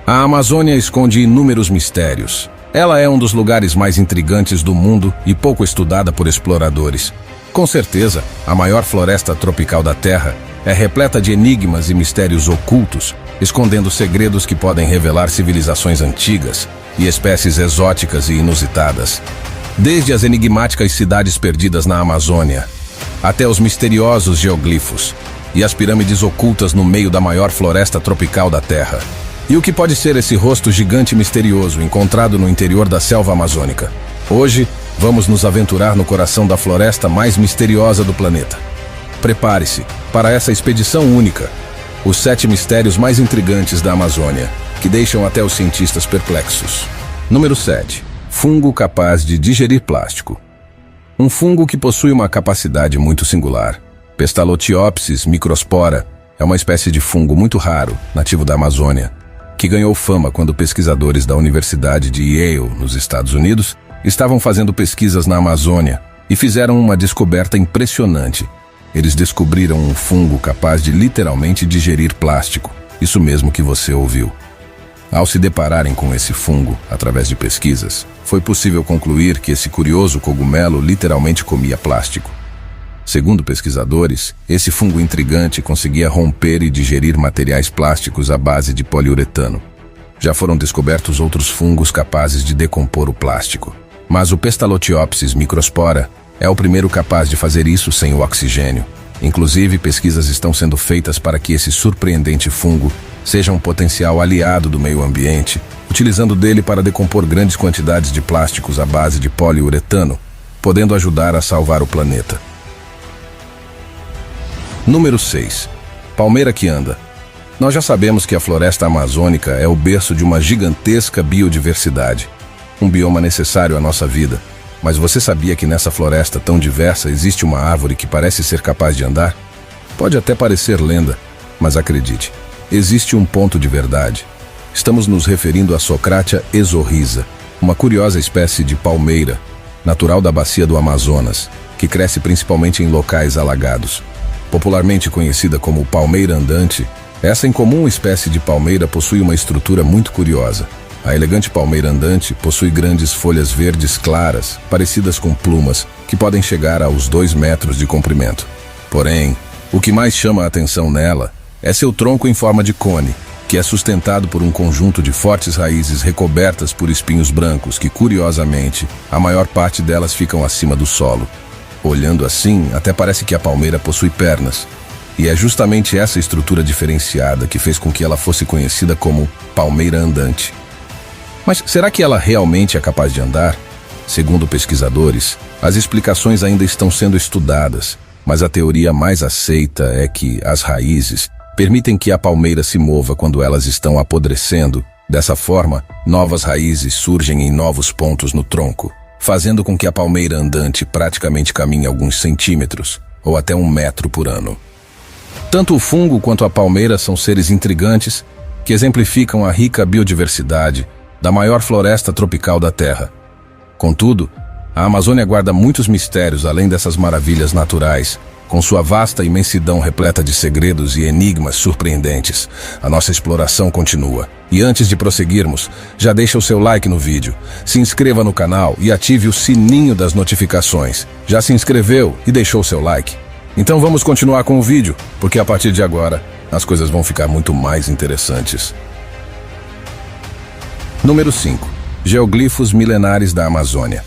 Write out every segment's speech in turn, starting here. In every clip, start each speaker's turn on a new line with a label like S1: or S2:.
S1: A Amazônia esconde inúmeros mistérios. Ela é um dos lugares mais intrigantes do mundo e pouco estudada por exploradores. Com certeza, a maior floresta tropical da Terra é repleta de enigmas e mistérios ocultos, escondendo segredos que podem revelar civilizações antigas e espécies exóticas e inusitadas. Desde as enigmáticas cidades perdidas na Amazônia, até os misteriosos geoglifos e as pirâmides ocultas no meio da maior floresta tropical da Terra. E o que pode ser esse rosto gigante e misterioso encontrado no interior da selva amazônica? Hoje, vamos nos aventurar no coração da floresta mais misteriosa do planeta. Prepare-se para essa expedição única. Os 7 mistérios mais intrigantes da Amazônia, que deixam até os cientistas perplexos. Número 7. Fungo capaz de digerir plástico. Um fungo que possui uma capacidade muito singular. Pestalotiopsis microspora é uma espécie de fungo muito raro, nativo da Amazônia, que ganhou fama quando pesquisadores da Universidade de Yale, nos Estados Unidos, estavam fazendo pesquisas na Amazônia e fizeram uma descoberta impressionante. Eles descobriram um fungo capaz de literalmente digerir plástico, isso mesmo que você ouviu. Ao se depararem com esse fungo, através de pesquisas, foi possível concluir que esse curioso cogumelo literalmente comia plástico. Segundo pesquisadores, esse fungo intrigante conseguia romper e digerir materiais plásticos à base de poliuretano. Já foram descobertos outros fungos capazes de decompor o plástico, mas o Pestalotiopsis microspora é o primeiro capaz de fazer isso sem o oxigênio. Inclusive, pesquisas estão sendo feitas para que esse surpreendente fungo seja um potencial aliado do meio ambiente, utilizando dele para decompor grandes quantidades de plásticos à base de poliuretano, podendo ajudar a salvar o planeta. Número 6. Palmeira que anda. Nós já sabemos que a floresta amazônica é o berço de uma gigantesca biodiversidade, um bioma necessário à nossa vida. Mas você sabia que nessa floresta tão diversa existe uma árvore que parece ser capaz de andar? Pode até parecer lenda, mas acredite, existe um ponto de verdade. Estamos nos referindo a Socratia exorrhiza, uma curiosa espécie de palmeira, natural da bacia do Amazonas, que cresce principalmente em locais alagados. Popularmente conhecida como palmeira andante, essa incomum espécie de palmeira possui uma estrutura muito curiosa. A elegante palmeira andante possui grandes folhas verdes claras, parecidas com plumas, que podem chegar aos 2 metros de comprimento. Porém, o que mais chama a atenção nela é seu tronco em forma de cone, que é sustentado por um conjunto de fortes raízes recobertas por espinhos brancos que, curiosamente, a maior parte delas ficam acima do solo. Olhando assim, até parece que a palmeira possui pernas. E é justamente essa estrutura diferenciada que fez com que ela fosse conhecida como palmeira andante. Mas será que ela realmente é capaz de andar? Segundo pesquisadores, as explicações ainda estão sendo estudadas, mas a teoria mais aceita é que as raízes permitem que a palmeira se mova quando elas estão apodrecendo. Dessa forma, novas raízes surgem em novos pontos no tronco, fazendo com que a palmeira andante praticamente caminhe alguns centímetros, ou até 1 metro por ano. Tanto o fungo quanto a palmeira são seres intrigantes que exemplificam a rica biodiversidade da maior floresta tropical da Terra. Contudo, a Amazônia guarda muitos mistérios além dessas maravilhas naturais, com sua vasta imensidão repleta de segredos e enigmas surpreendentes. A nossa exploração continua. E antes de prosseguirmos, já deixa o seu like no vídeo, se inscreva no canal e ative o sininho das notificações. Já se inscreveu e deixou o seu like? Então vamos continuar com o vídeo, porque a partir de agora, as coisas vão ficar muito mais interessantes. Número 5. Geoglifos milenares da Amazônia.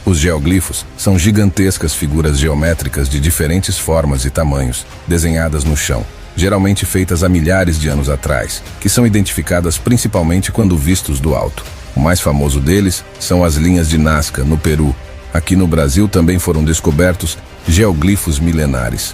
S1: Os geoglifos são gigantescas figuras geométricas de diferentes formas e tamanhos, desenhadas no chão, geralmente feitas há milhares de anos atrás, que são identificadas principalmente quando vistos do alto. O mais famoso deles são as linhas de Nazca, no Peru. Aqui no Brasil também foram descobertos geoglifos milenares.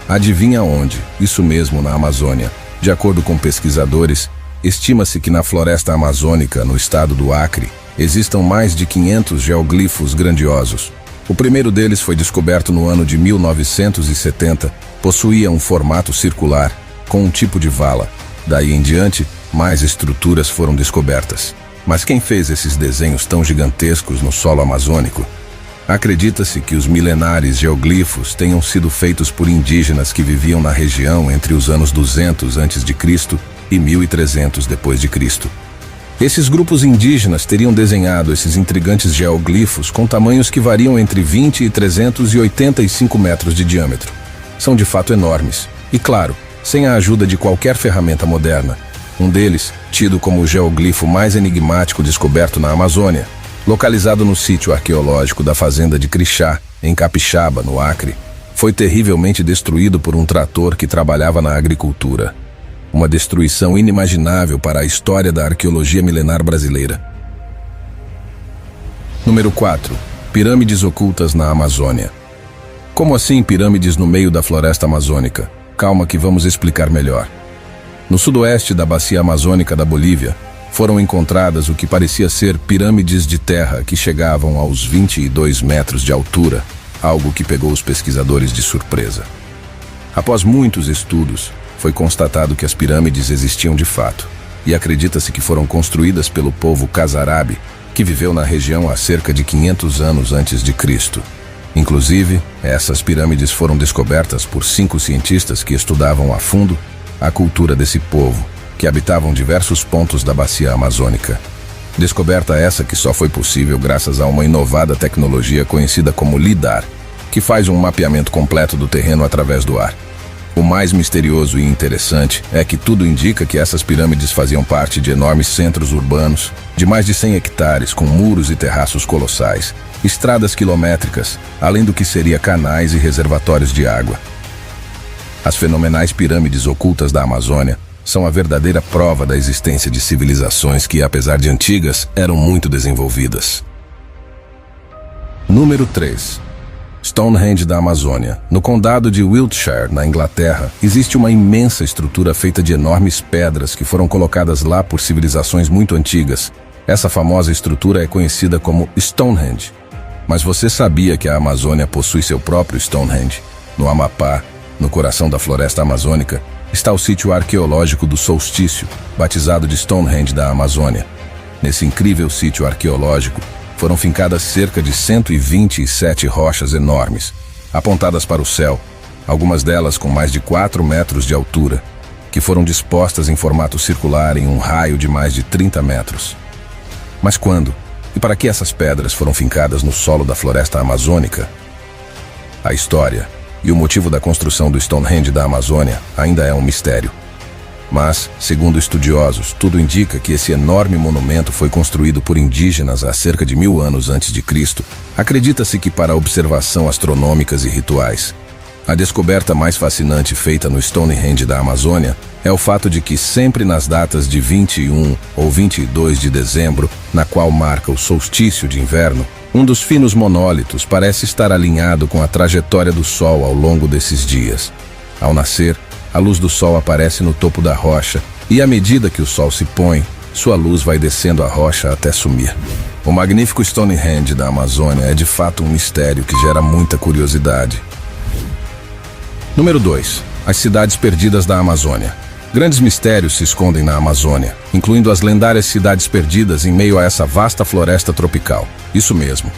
S1: Adivinha onde? Isso mesmo, na Amazônia. De acordo com pesquisadores, estima-se que na floresta amazônica, no estado do Acre, existam mais de 500 geoglifos grandiosos. O primeiro deles foi descoberto no ano de 1970, possuía um formato circular, com um tipo de vala. Daí em diante, mais estruturas foram descobertas. Mas quem fez esses desenhos tão gigantescos no solo amazônico? Acredita-se que os milenares geoglifos tenham sido feitos por indígenas que viviam na região entre os anos 200 a.C. e 1300 d.C. Esses grupos indígenas teriam desenhado esses intrigantes geoglifos com tamanhos que variam entre 20 e 385 metros de diâmetro. São de fato enormes, e claro, sem a ajuda de qualquer ferramenta moderna. Um deles, tido como o geoglifo mais enigmático descoberto na Amazônia, localizado no sítio arqueológico da fazenda de Crixá, em Capixaba, no Acre, foi terrivelmente destruído por um trator que trabalhava na agricultura. Uma destruição inimaginável para a história da arqueologia milenar brasileira. Número 4. Pirâmides ocultas na Amazônia. Como assim pirâmides no meio da floresta amazônica? Calma que vamos explicar melhor. No sudoeste da bacia amazônica da Bolívia, foram encontradas o que parecia ser pirâmides de terra que chegavam aos 22 metros de altura, algo que pegou os pesquisadores de surpresa. Após muitos estudos, foi constatado que as pirâmides existiam de fato, e acredita-se que foram construídas pelo povo Khazarabe, que viveu na região há cerca de 500 anos antes de Cristo. Inclusive, essas pirâmides foram descobertas por 5 cientistas que estudavam a fundo a cultura desse povo, que habitavam diversos pontos da bacia amazônica. Descoberta essa que só foi possível graças a uma inovada tecnologia conhecida como LIDAR, que faz um mapeamento completo do terreno através do ar. O mais misterioso e interessante é que tudo indica que essas pirâmides faziam parte de enormes centros urbanos, de mais de 100 hectares, com muros e terraços colossais, estradas quilométricas, além do que seria canais e reservatórios de água. As fenomenais pirâmides ocultas da Amazônia são a verdadeira prova da existência de civilizações que, apesar de antigas, eram muito desenvolvidas. Número 3. Stonehenge da Amazônia. No condado de Wiltshire, na Inglaterra, existe uma imensa estrutura feita de enormes pedras que foram colocadas lá por civilizações muito antigas. Essa famosa estrutura é conhecida como Stonehenge. Mas você sabia que a Amazônia possui seu próprio Stonehenge? No Amapá, no coração da floresta amazônica, está o sítio arqueológico do Solstício, batizado de Stonehenge da Amazônia. Nesse incrível sítio arqueológico, foram fincadas cerca de 127 rochas enormes, apontadas para o céu, algumas delas com mais de 4 metros de altura, que foram dispostas em formato circular em um raio de mais de 30 metros. Mas quando e para que essas pedras foram fincadas no solo da floresta amazônica? A história e o motivo da construção do Stonehenge da Amazônia ainda é um mistério. Mas, segundo estudiosos, tudo indica que esse enorme monumento foi construído por indígenas há cerca de 1000 anos antes de Cristo. Acredita-se que para observação astronômicas e rituais. A descoberta mais fascinante feita no Stonehenge da Amazônia é o fato de que sempre nas datas de 21 ou 22 de dezembro, na qual marca o solstício de inverno, um dos finos monólitos parece estar alinhado com a trajetória do Sol ao longo desses dias. Ao nascer, a luz do Sol aparece no topo da rocha e, à medida que o Sol se põe, sua luz vai descendo a rocha até sumir. O magnífico Stonehenge da Amazônia é de fato um mistério que gera muita curiosidade. Número 2. As cidades perdidas da Amazônia. Grandes mistérios se escondem na Amazônia, incluindo as lendárias cidades perdidas em meio a essa vasta floresta tropical. Isso mesmo.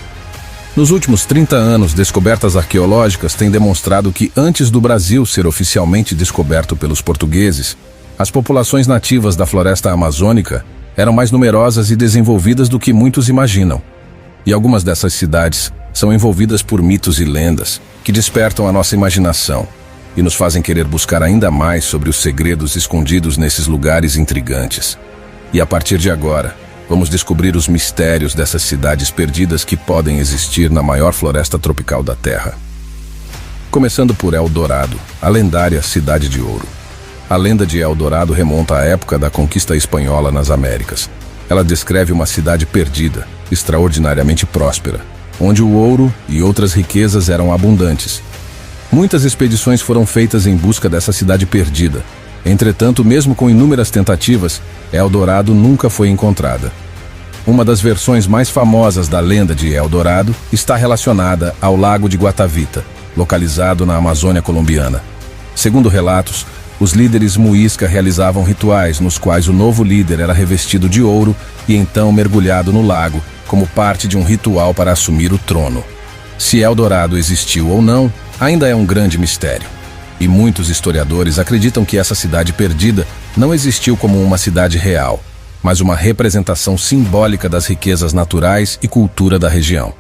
S1: Nos últimos 30 anos, descobertas arqueológicas têm demonstrado que, antes do Brasil ser oficialmente descoberto pelos portugueses, as populações nativas da floresta amazônica eram mais numerosas e desenvolvidas do que muitos imaginam. E algumas dessas cidades são envolvidas por mitos e lendas que despertam a nossa imaginação e nos fazem querer buscar ainda mais sobre os segredos escondidos nesses lugares intrigantes. E a partir de agora, vamos descobrir os mistérios dessas cidades perdidas que podem existir na maior floresta tropical da Terra. Começando por El Dorado, a lendária Cidade de Ouro. A lenda de El Dorado remonta à época da conquista espanhola nas Américas. Ela descreve uma cidade perdida, extraordinariamente próspera, onde o ouro e outras riquezas eram abundantes. Muitas expedições foram feitas em busca dessa cidade perdida. Entretanto, mesmo com inúmeras tentativas, El Dorado nunca foi encontrada. Uma das versões mais famosas da lenda de El Dorado está relacionada ao Lago de Guatavita, localizado na Amazônia colombiana. Segundo relatos, os líderes muisca realizavam rituais nos quais o novo líder era revestido de ouro e então mergulhado no lago, como parte de um ritual para assumir o trono. Se El Dorado existiu ou não, ainda é um grande mistério. E muitos historiadores acreditam que essa cidade perdida não existiu como uma cidade real, mas uma representação simbólica das riquezas naturais e cultura da região.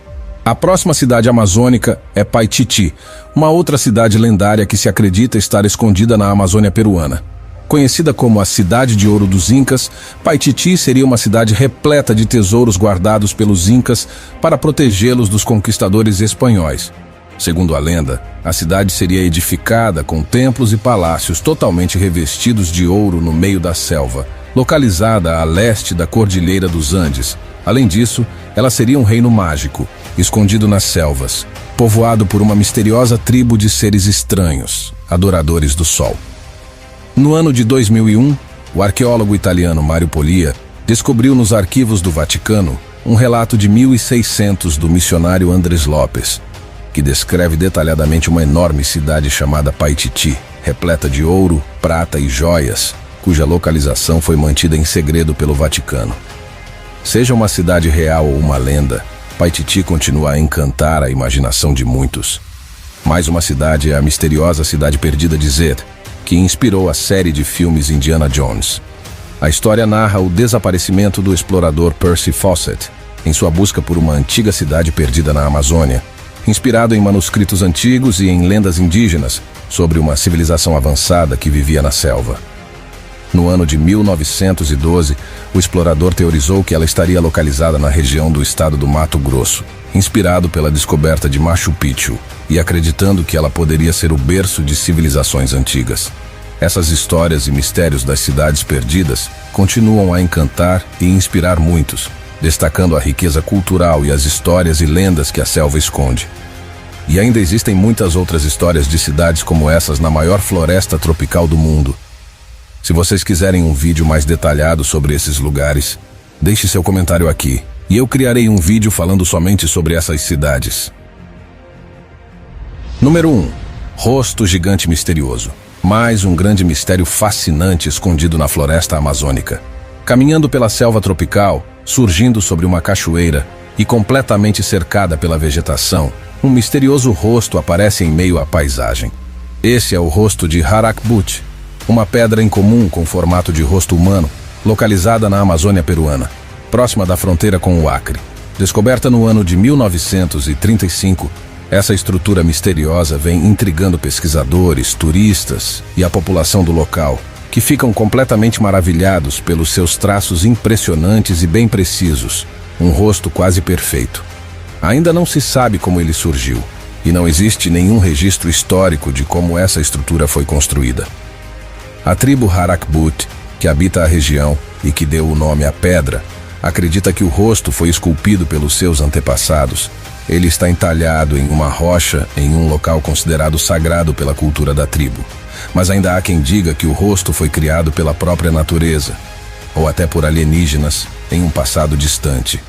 S1: A próxima cidade amazônica é Paititi, uma outra cidade lendária que se acredita estar escondida na Amazônia peruana. Conhecida como a Cidade de Ouro dos Incas, Paititi seria uma cidade repleta de tesouros guardados pelos Incas para protegê-los dos conquistadores espanhóis. Segundo a lenda, a cidade seria edificada com templos e palácios totalmente revestidos de ouro no meio da selva, localizada a leste da Cordilheira dos Andes. Além disso, ela seria um reino mágico, escondido nas selvas, povoado por uma misteriosa tribo de seres estranhos, adoradores do sol. No ano de 2001, o arqueólogo italiano Mario Polia descobriu nos arquivos do Vaticano um relato de 1600 do missionário Andrés Lopes, que descreve detalhadamente uma enorme cidade chamada Paititi, repleta de ouro, prata e joias, cuja localização foi mantida em segredo pelo Vaticano. Seja uma cidade real ou uma lenda, Paititi continua a encantar a imaginação de muitos. Mais uma cidade é a misteriosa Cidade Perdida de Zed, que inspirou a série de filmes Indiana Jones. A história narra o desaparecimento do explorador Percy Fawcett em sua busca por uma antiga cidade perdida na Amazônia, inspirado em manuscritos antigos e em lendas indígenas sobre uma civilização avançada que vivia na selva. No ano de 1912, o explorador teorizou que ela estaria localizada na região do estado do Mato Grosso, inspirado pela descoberta de Machu Picchu e acreditando que ela poderia ser o berço de civilizações antigas. Essas histórias e mistérios das cidades perdidas continuam a encantar e inspirar muitos, destacando a riqueza cultural e as histórias e lendas que a selva esconde. E ainda existem muitas outras histórias de cidades como essas na maior floresta tropical do mundo. Se vocês quiserem um vídeo mais detalhado sobre esses lugares, deixe seu comentário aqui, e eu criarei um vídeo falando somente sobre essas cidades. Número 1. Rosto gigante misterioso. Mais um grande mistério fascinante escondido na floresta amazônica. Caminhando pela selva tropical, surgindo sobre uma cachoeira e completamente cercada pela vegetação, um misterioso rosto aparece em meio à paisagem. Esse é o rosto de Harakbuti, uma pedra incomum com formato de rosto humano, localizada na Amazônia peruana, próxima da fronteira com o Acre. Descoberta no ano de 1935, essa estrutura misteriosa vem intrigando pesquisadores, turistas e a população do local, que ficam completamente maravilhados pelos seus traços impressionantes e bem precisos, um rosto quase perfeito. Ainda não se sabe como ele surgiu, e não existe nenhum registro histórico de como essa estrutura foi construída. A tribo Harakbuti, que habita a região e que deu o nome à pedra, acredita que o rosto foi esculpido pelos seus antepassados. Ele está entalhado em uma rocha em um local considerado sagrado pela cultura da tribo. Mas ainda há quem diga que o rosto foi criado pela própria natureza, ou até por alienígenas, em um passado distante.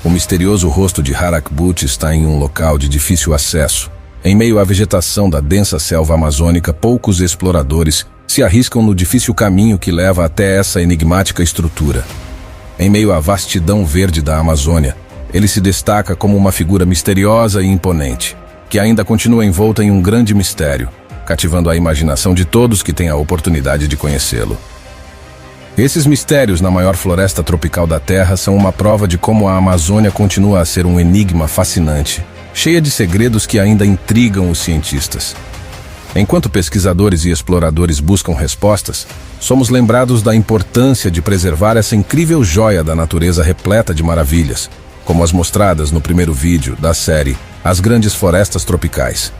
S1: O misterioso rosto de Harakbuti está em um local de difícil acesso. Em meio à vegetação da densa selva amazônica, poucos exploradores se arriscam no difícil caminho que leva até essa enigmática estrutura. Em meio à vastidão verde da Amazônia, ele se destaca como uma figura misteriosa e imponente, que ainda continua envolta em um grande mistério, cativando a imaginação de todos que têm a oportunidade de conhecê-lo. Esses mistérios na maior floresta tropical da Terra são uma prova de como a Amazônia continua a ser um enigma fascinante, cheia de segredos que ainda intrigam os cientistas. Enquanto pesquisadores e exploradores buscam respostas, somos lembrados da importância de preservar essa incrível joia da natureza repleta de maravilhas, como as mostradas no primeiro vídeo da série As Grandes Florestas Tropicais.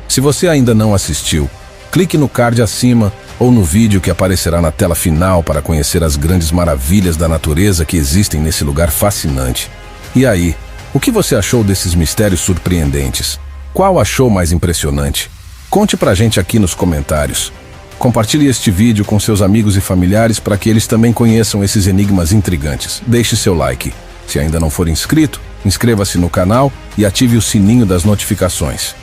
S1: Se você ainda não assistiu, clique no card acima ou no vídeo que aparecerá na tela final para conhecer as grandes maravilhas da natureza que existem nesse lugar fascinante. E aí, o que você achou desses mistérios surpreendentes? Qual achou mais impressionante? Conte pra gente aqui nos comentários. Compartilhe este vídeo com seus amigos e familiares para que eles também conheçam esses enigmas intrigantes. Deixe seu like. Se ainda não for inscrito, inscreva-se no canal e ative o sininho das notificações.